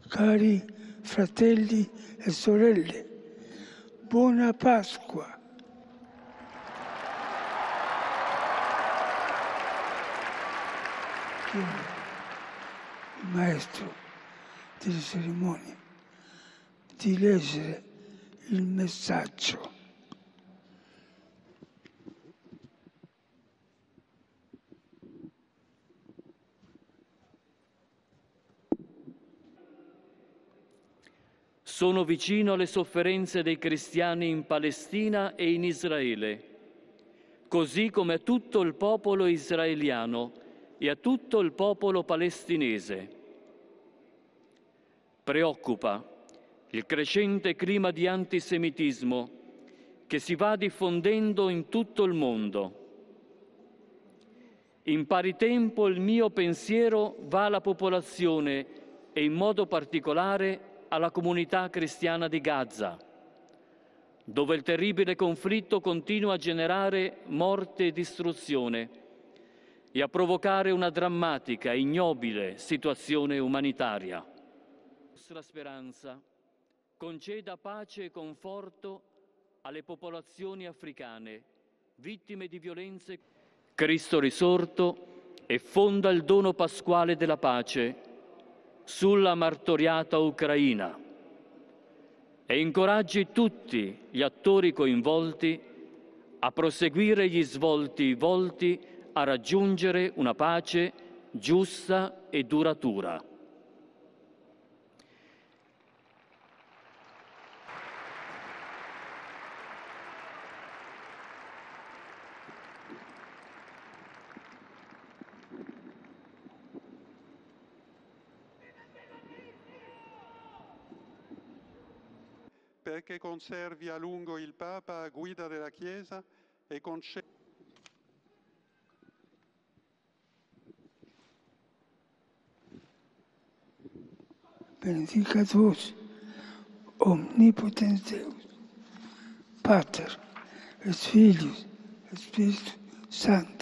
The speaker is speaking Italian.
Cari fratelli e sorelle, buona Pasqua! Il maestro delle cerimonie di leggere il messaggio. Sono vicino alle sofferenze dei cristiani in Palestina e in Israele, così come a tutto il popolo israeliano e a tutto il popolo palestinese. Preoccupa il crescente clima di antisemitismo che si va diffondendo in tutto il mondo. In pari tempo il mio pensiero va alla popolazione e in modo particolare alla comunità cristiana di Gaza, dove il terribile conflitto continua a generare morte e distruzione e a provocare una drammatica e ignobile situazione umanitaria. La nostra speranza conceda pace e conforto alle popolazioni africane, vittime di violenze. Cristo risorto e fonda il dono pasquale della pace sulla martoriata Ucraina e incoraggi tutti gli attori coinvolti a proseguire gli svolti volti a raggiungere una pace giusta e duratura. Perché conservi a lungo il Papa a guida della Chiesa e Benedicat vos, omnipotens Deus, Pater, et Filius, et Spiritus Sanctus.